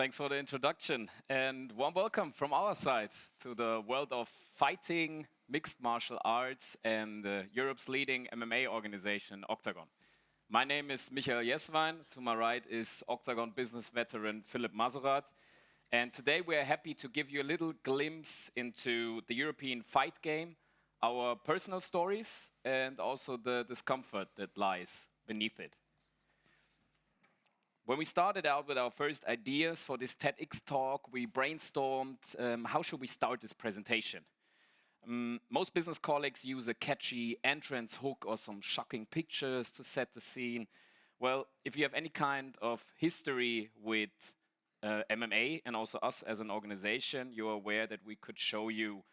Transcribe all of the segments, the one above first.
Thanks for the introduction and warm welcome from our side to the world of fighting, mixed martial arts and Europe's leading MMA organization, OKTAGON. My name is Michael Jesswein. To my right is OKTAGON business veteran Philipp Masurat. And today we are happy to give you a little glimpse into the European fight game, our personal stories, and also the discomfort that lies beneath it. When we started out with our first ideas for this TEDx talk, we brainstormed how should we start this presentation. Most business colleagues use a catchy entrance hook or some shocking pictures to set the scene. Well, if you have any kind of history with MMA and also us as an organization, you're aware that we could show you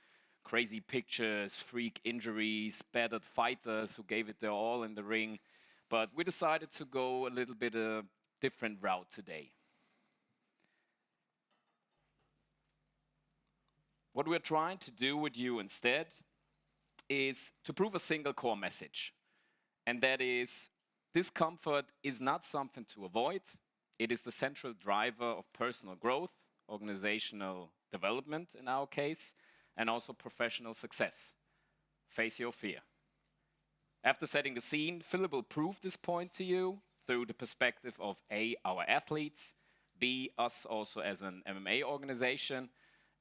crazy pictures, freak injuries, battered fighters who gave it their all in the ring. But we decided to go a little bit different route today. What we're trying to do with you instead is to prove a single core message. And that is, discomfort is not something to avoid. It is the central driver of personal growth, organizational development in our case, and also professional success. Face your fear. After setting the scene, Philipp will prove this point to you through the perspective of A, our athletes, B, us also as an MMA organization,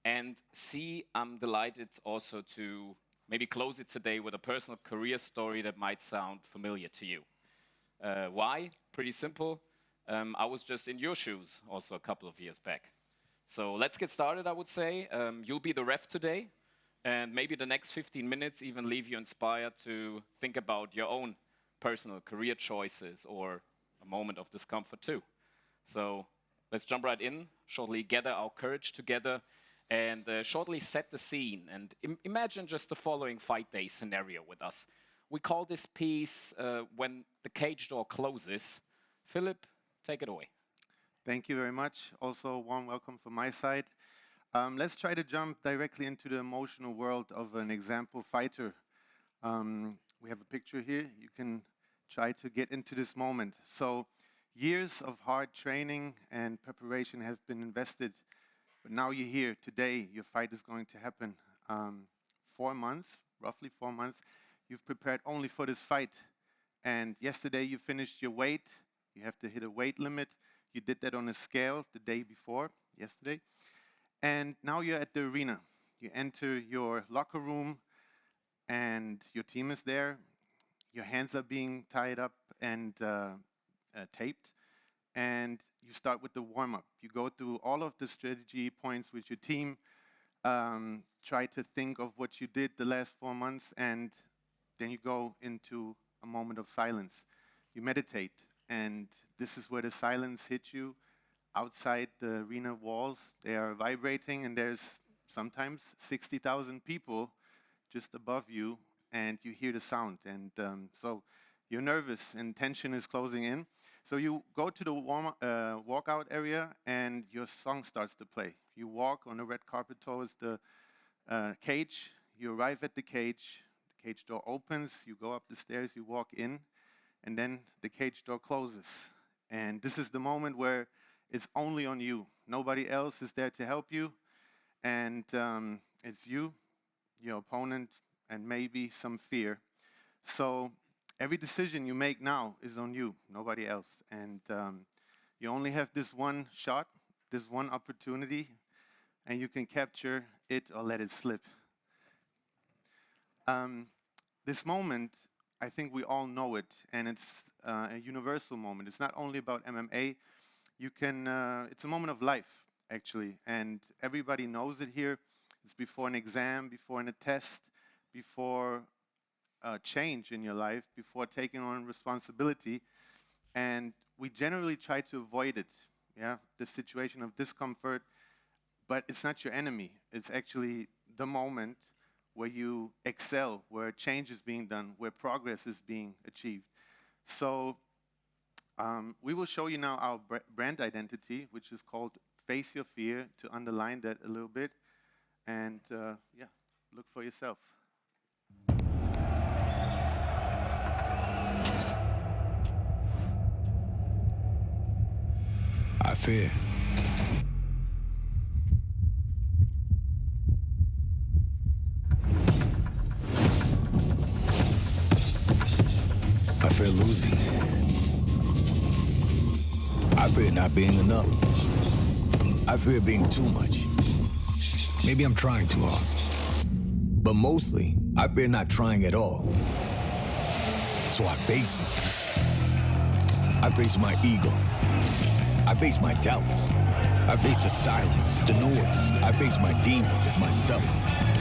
and C, I'm delighted also to maybe close it today with a personal career story that might sound familiar to you. Why? Pretty simple. I was just in your shoes also a couple of years back. So let's get started, I would say. You'll be the ref today, and maybe the next 15 minutes even leave you inspired to think about your own personal career choices or a moment of discomfort too. So let's jump right in, shortly gather our courage together and shortly set the scene. And imagine just the following fight day scenario with us. We call this piece when the cage door closes. Philipp, take it away. Thank you very much. Also, warm welcome from my side. Let's try to jump directly into the emotional world of an example fighter. We have a picture here. You can try to get into this moment. So years of hard training and preparation have been invested, but now you're here today. Your fight is going to happen. 4 months, roughly 4 months, you've prepared only for this fight. And yesterday you finished your weight. You have to hit a weight limit. You did that on a scale the day before, yesterday. And now you're at the arena. You enter your locker room and your team is there. Your hands are being tied up and taped, and you start with the warm-up. You go through all of the strategy points with your team, try to think of what you did the last 4 months, and then you go into a moment of silence. You meditate, and this is where the silence hits you. Outside the arena walls, they are vibrating, and there's sometimes 60,000 people just above you, and you hear the sound, and so you're nervous and tension is closing in. So you go to the walkout area and your song starts to play. You walk on the red carpet towards the cage. You arrive at the cage door opens, you go up the stairs, you walk in, and then the cage door closes. And this is the moment where it's only on you. Nobody else is there to help you, and it's you, your opponent, and maybe some fear. So every decision you make now is on you, nobody else. And you only have this one shot, this one opportunity, and you can capture it or let it slip. This moment, I think we all know it, and it's a universal moment. It's not only about MMA. It's a moment of life, actually, and everybody knows it here. It's before an exam, before a test, before a change in your life, before taking on responsibility, and we generally try to avoid it, the situation of discomfort, but it's not your enemy. It's actually the moment where you excel, where change is being done, where progress is being achieved. So we will show you now our brand identity, which is called Face Your Fear, to underline that a little bit, and look for yourself. I fear. fear losing. I fear not being enough. I fear being too much. Maybe I'm trying too hard. But mostly, I fear not trying at all. So I face it. I face my ego. I face my doubts. I face the silence, the noise. I face my demons, myself.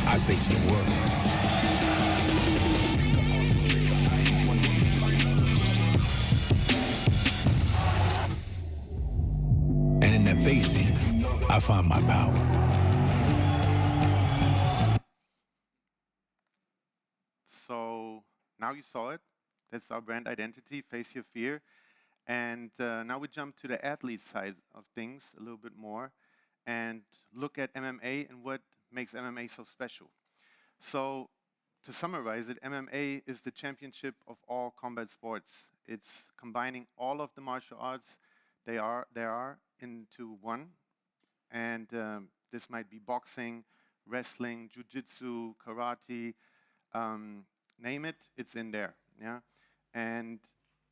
I face the world. And in that facing, I find my power. So now you saw it. That's our brand identity, face your fear. And now we jump to the athlete side of things a little bit more and look at MMA and what makes MMA so special. So to summarize it, MMA is the championship of all combat sports. It's combining all of the martial arts there are into one. And this might be boxing, wrestling, jiu-jitsu, karate, name it, it's in there. Yeah, and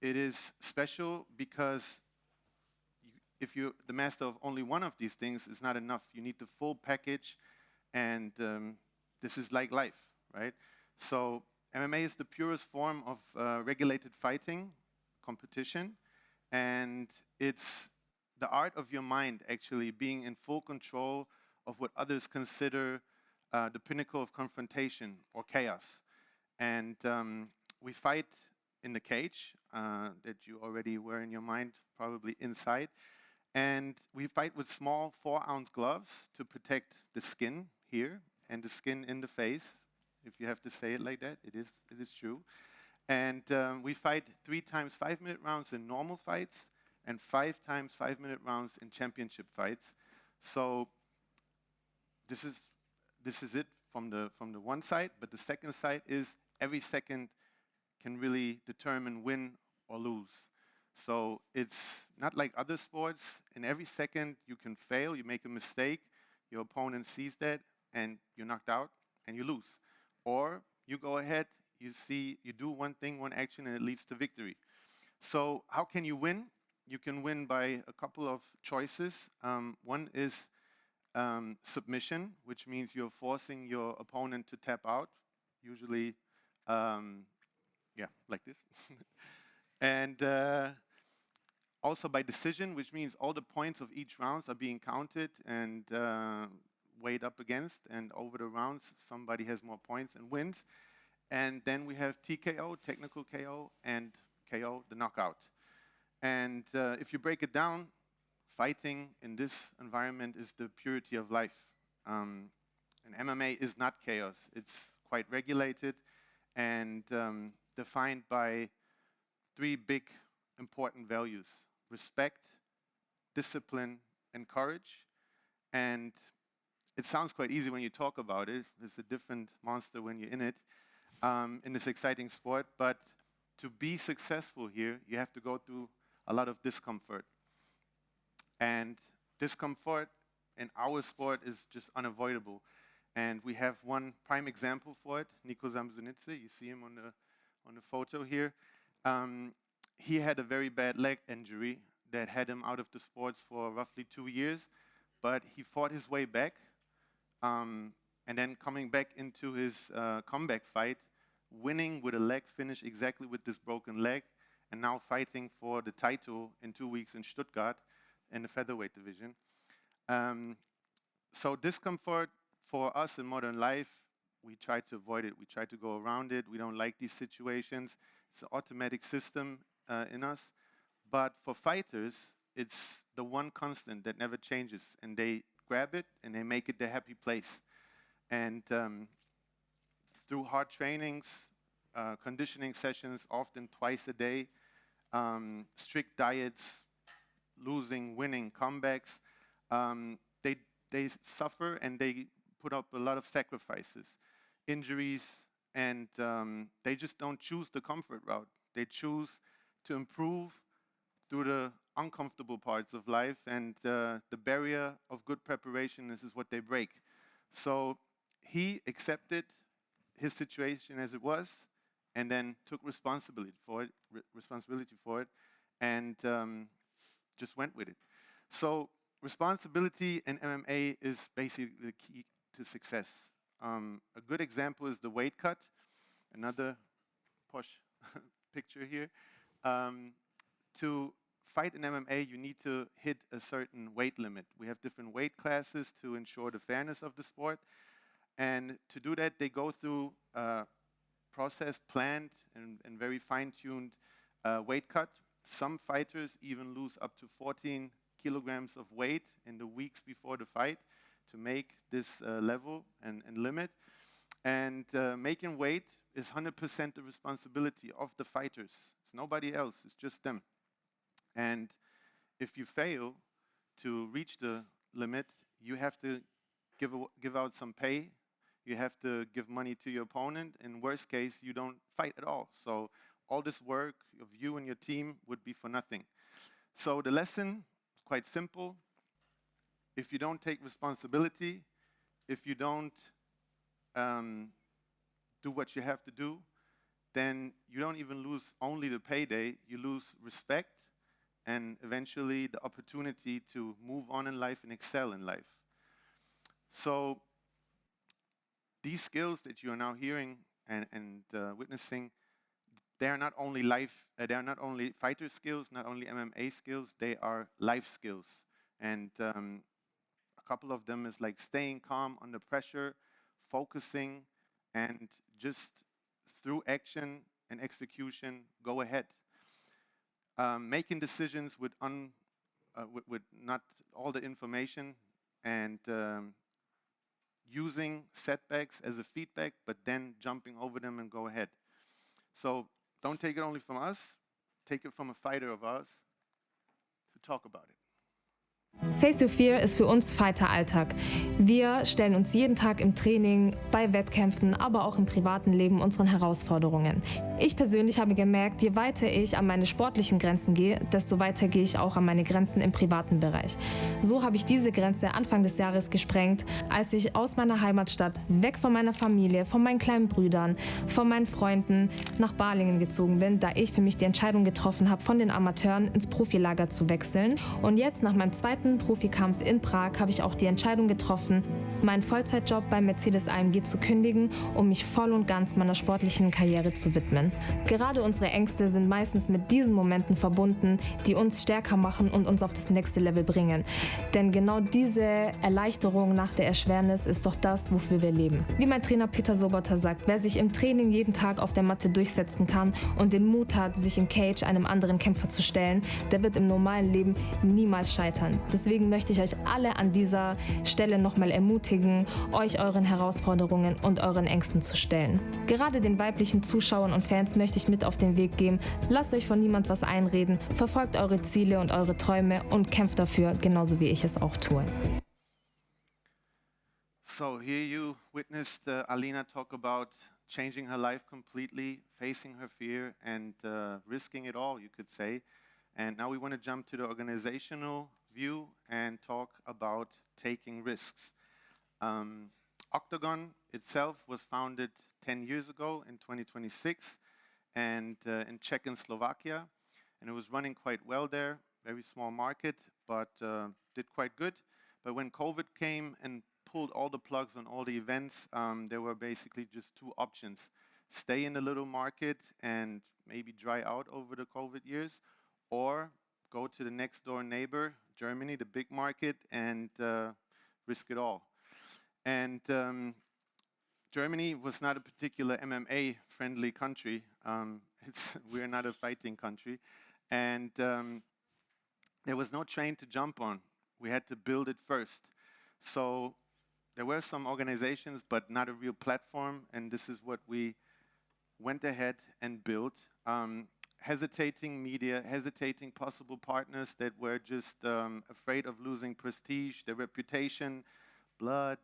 it is special because if you're the master of only one of these things, it's not enough. You need the full package, and this is like life, right? So MMA is the purest form of regulated fighting, competition, and it's the art of your mind actually being in full control of what others consider the pinnacle of confrontation or chaos. And we fight in the cage that you already were in your mind, probably inside. And we fight with small 4-ounce gloves to protect the skin here and the skin in the face. If you have to say it like that, it is true. And we fight 3 times 5-minute rounds in normal fights and 5 times 5-minute rounds in championship fights. So this is it from the one side, but the second side is every second can really determine win or lose. So it's not like other sports. In every second you can fail, you make a mistake, your opponent sees that, and you're knocked out and you lose. Or you go ahead, you do one thing, one action, and it leads to victory. So how can you win? You can win by a couple of choices. One is submission, which means you're forcing your opponent to tap out, usually, yeah, like this. And also by decision, which means all the points of each round are being counted and weighed up against, and over the rounds, somebody has more points and wins. And then we have TKO, technical KO, and KO, the knockout. And if you break it down, fighting in this environment is the purity of life. And MMA is not chaos. It's quite regulated and defined by 3 big important values: respect, discipline, and courage. And it sounds quite easy when you talk about it. It's a different monster when you're in it, in this exciting sport. But to be successful here, you have to go through a lot of discomfort. And discomfort in our sport is just unavoidable. And we have one prime example for it, Nico Samsonidze. You see him on the photo here. He had a very bad leg injury that had him out of the sports for roughly 2 years, but he fought his way back, and then coming back into his comeback fight, winning with a leg finish exactly with this broken leg, and now fighting for the title in 2 weeks in Stuttgart in the featherweight division. So discomfort for us in modern life, we try to avoid it. We try to go around it. We don't like these situations. It's an automatic system in us. But for fighters, it's the one constant that never changes. And they grab it and they make it their happy place. And through hard trainings, conditioning sessions, often twice a day, strict diets, losing, winning comebacks, they suffer and they put up a lot of sacrifices, injuries, and they just don't choose the comfort route. They choose to improve through the uncomfortable parts of life, and the barrier of good preparation, this is what they break. So he accepted his situation as it was, and then took responsibility for it, and just went with it. So responsibility in MMA is basically the key to success. A good example is the weight cut. Another posh picture here. To fight in MMA, you need to hit a certain weight limit. We have different weight classes to ensure the fairness of the sport. And to do that, they go through a process, planned and very fine-tuned weight cut. Some fighters even lose up to 14 kilograms of weight in the weeks before the fight to make this level and limit. And making weight is 100% the responsibility of the fighters. It's nobody else, it's just them. And if you fail to reach the limit, you have to give out some pay. You have to give money to your opponent. In worst case, you don't fight at all. So all this work of you and your team would be for nothing. So the lesson is quite simple. If you don't take responsibility, if you don't do what you have to do, then you don't even lose only the payday, you lose respect and eventually the opportunity to move on in life and excel in life. So these skills that you are now hearing and witnessing, they are not only they are not only fighter skills, not only MMA skills, they are life skills. And a couple of them is like staying calm under pressure, focusing, and just through action and execution, go ahead. Making decisions with not all the information, and using setbacks as a feedback, but then jumping over them and go ahead. So don't take it only from us, take it from a fighter of ours to talk about it. Face Your Fear ist für uns Fighter-Alltag. Wir stellen uns jeden Tag im Training, bei Wettkämpfen, aber auch im privaten Leben unseren Herausforderungen. Ich persönlich habe gemerkt, je weiter ich an meine sportlichen Grenzen gehe, desto weiter gehe ich auch an meine Grenzen im privaten Bereich. So habe ich diese Grenze Anfang des Jahres gesprengt, als ich aus meiner Heimatstadt, weg von meiner Familie, von meinen kleinen Brüdern, von meinen Freunden nach Balingen gezogen bin, da ich für mich die Entscheidung getroffen habe, von den Amateuren ins Profilager zu wechseln. Und jetzt nach meinem zweiten Profikampf in Prag habe ich auch die Entscheidung getroffen, meinen Vollzeitjob bei Mercedes AMG zu kündigen, um mich voll und ganz meiner sportlichen Karriere zu widmen. Gerade unsere Ängste sind meistens mit diesen Momenten verbunden, die uns stärker machen und uns auf das nächste Level bringen. Denn genau diese Erleichterung nach der Erschwernis ist doch das, wofür wir leben. Wie mein Trainer Peter Sobotta sagt, wer sich im Training jeden Tag auf der Matte durchsetzen kann und den Mut hat, sich im Cage einem anderen Kämpfer zu stellen, der wird im normalen Leben niemals scheitern. Deswegen möchte ich euch alle an dieser Stelle nochmal ermutigen, euch euren Herausforderungen und euren Ängsten zu stellen. Gerade den weiblichen Zuschauern und Fans möchte ich mit auf den Weg geben. Lasst euch von niemand was einreden, verfolgt eure Ziele und eure Träume und kämpft dafür, genauso wie ich es auch tue. So here you witnessed Alina talk about changing her life completely, facing her fear and risking it all, you could say. And now we want to jump to the organizational view and talk about taking risks. OKTAGON itself was founded 10 years ago in 2026 and in Czech and Slovakia, and it was running quite well there, very small market, but did quite good. But when COVID came and pulled all the plugs on all the events, there were basically just two options: stay in the little market and maybe dry out over the COVID years, or go to the next door neighbor, Germany, the big market, and risk it all. And Germany was not a particular MMA-friendly country. We're not a fighting country. And there was no train to jump on. We had to build it first. So there were some organizations, but not a real platform, and this is what we went ahead and built. Hesitating media, hesitating possible partners that were just afraid of losing prestige, their reputation, blood,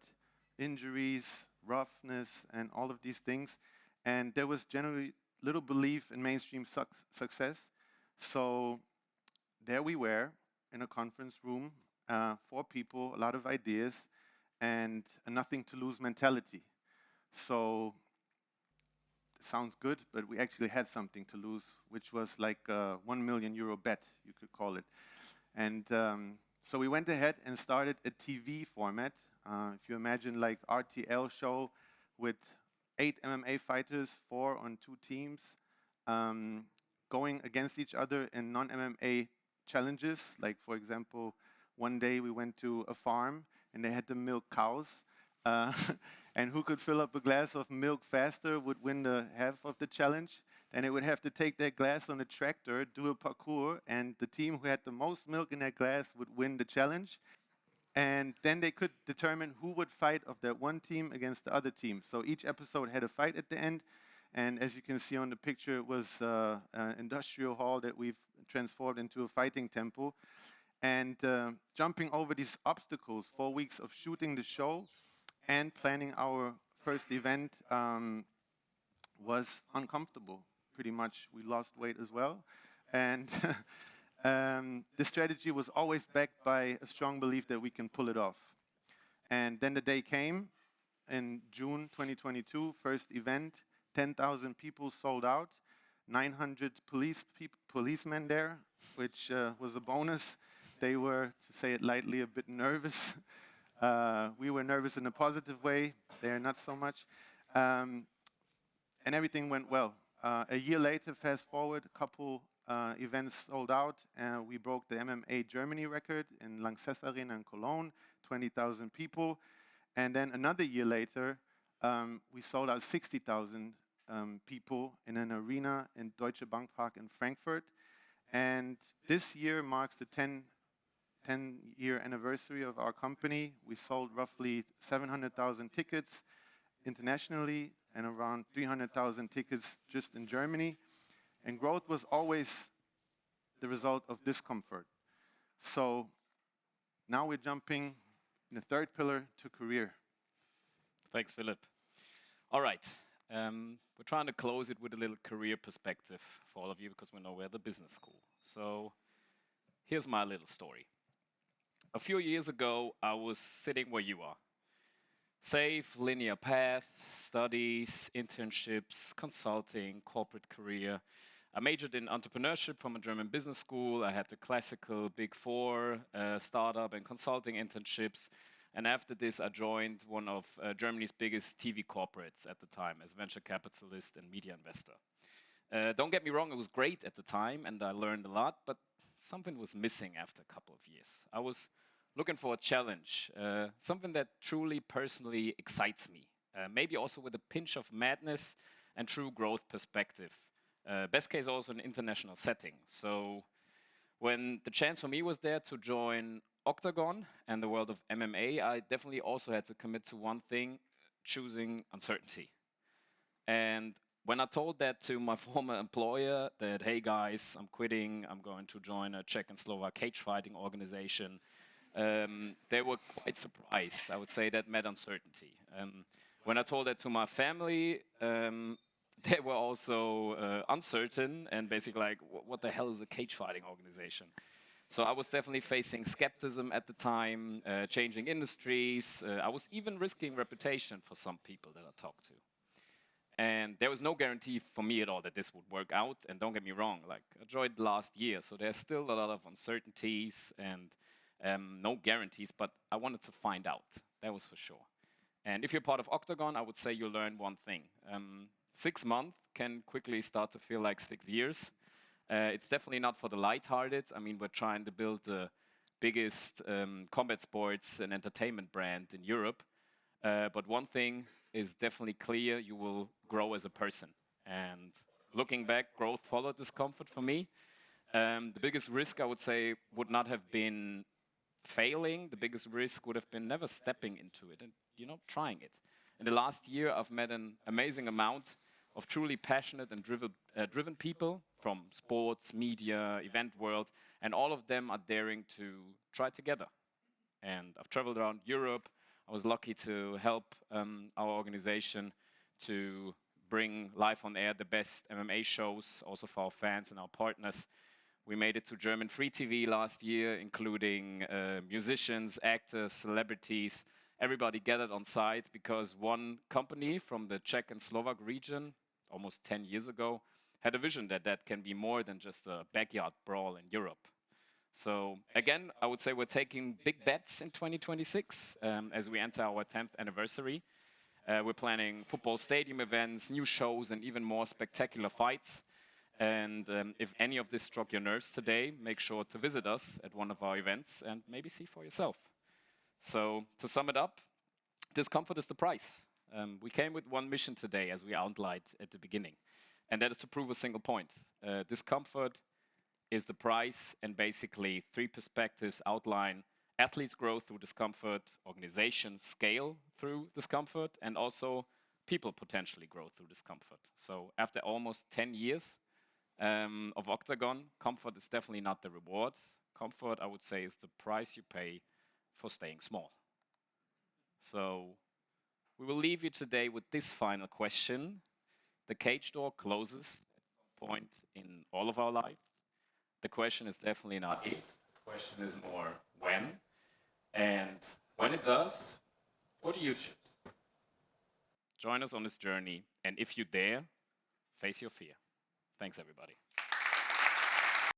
injuries, roughness, and all of these things. And there was generally little belief in mainstream success. So there we were in a conference room, 4 people, a lot of ideas, and a nothing to lose mentality. So sounds good, but we actually had something to lose, which was like a €1 million bet, you could call it. And so we went ahead and started a TV format. If you imagine like RTL show with 8 MMA fighters, 4 on 2 teams, going against each other in non-MMA challenges. Like, for example, one day we went to a farm and they had to milk cows. And who could fill up a glass of milk faster would win the half of the challenge. Then they would have to take that glass on a tractor, do a parkour, and the team who had the most milk in that glass would win the challenge. And then they could determine who would fight of that one team against the other team. So each episode had a fight at the end. And as you can see on the picture, it was an industrial hall that we've transformed into a fighting temple. And jumping over these obstacles, 4 weeks of shooting the show and planning our first event was uncomfortable, pretty much. We lost weight as well. And the strategy was always backed by a strong belief that we can pull it off. And then the day came in June 2022, first event, 10,000 people sold out, 900 policemen there, which was a bonus. They were, to say it lightly, a bit nervous. We were nervous in a positive way. They are not so much. And everything went well. A year later, fast forward, a couple events sold out. We broke the MMA Germany record in Lanxess Arena in Cologne, 20,000 people. And then another year later, we sold out 60,000 people in an arena in Deutsche Bank Park in Frankfurt. And this year marks the 10-year anniversary of our company. We sold roughly 700,000 tickets internationally and around 300,000 tickets just in Germany. And growth was always the result of discomfort. So now we're jumping in the third pillar to career. Thanks, Philipp. All right. We're trying to close it with a little career perspective for all of you because we know we're the business school. So here's my little story. A few years ago, I was sitting where you are. Safe, linear path, studies, internships, consulting, corporate career. I majored in entrepreneurship from a German business school. I had the classical Big Four, startup and consulting internships. And after this, I joined one of Germany's biggest TV corporates at the time as venture capitalist and media investor. Don't get me wrong, it was great at the time and I learned a lot, but something was missing after a couple of years. I was looking for a challenge, something that truly personally excites me, maybe also with a pinch of madness and true growth perspective. Best case also an international setting. So when the chance for me was there to join OKTAGON and the world of MMA, I definitely also had to commit to one thing, choosing uncertainty. And when I told that to my former employer that, hey guys, I'm quitting, I'm going to join a Czech and Slovak cage fighting organization, they were quite surprised. I would say that meant uncertainty. When I told that to my family, they were also uncertain and basically like, what the hell is a cage fighting organization? So I was definitely facing skepticism at the time, changing industries. I was even risking reputation for some people that I talked to. And there was no guarantee for me at all that this would work out. And don't get me wrong, like I joined last year, so there's still a lot of uncertainties and no guarantees, but I wanted to find out, that was for sure. And if you're part of OKTAGON, I would say you'll learn one thing. 6 months can quickly start to feel like 6 years. It's definitely not for the lighthearted. I mean, we're trying to build the biggest combat sports and entertainment brand in Europe. But one thing is definitely clear, you will grow as a person. And looking back, growth followed discomfort for me. The biggest risk, I would say, would not have been failing. The biggest risk would have been never stepping into it and, trying it. In the last year, I've met an amazing amount of truly passionate and driven people from sports, media, event world, and all of them are daring to try together. And I've traveled around Europe. I was lucky to help our organization to bring live on air the best MMA shows, also for our fans and our partners. We made it to German free TV last year, including musicians, actors, celebrities. Everybody gathered on site because one company from the Czech and Slovak region almost 10 years ago, had a vision that that can be more than just a backyard brawl in Europe. So again, I would say we're taking big bets in 2026 as we enter our 10th anniversary. We're planning football stadium events, new shows, and even more spectacular fights. And if any of this struck your nerves today, make sure to visit us at one of our events and maybe see for yourself. So to sum it up, discomfort is the price. We came with one mission today, as we outlined at the beginning, and that is to prove a single point. Discomfort is the price, and basically 3 perspectives outline athletes grow through discomfort, organizations scale through discomfort, and also people potentially grow through discomfort. So after almost 10 years of OKTAGON, comfort is definitely not the reward. Comfort, I would say, is the price you pay for staying small. So we will leave you today with this final question. The cage door closes at some point in all of our lives. The question is definitely not if, the question is more when. And when it does, what do you choose? Join us on this journey, and if you dare, face your fear. Thanks, everybody.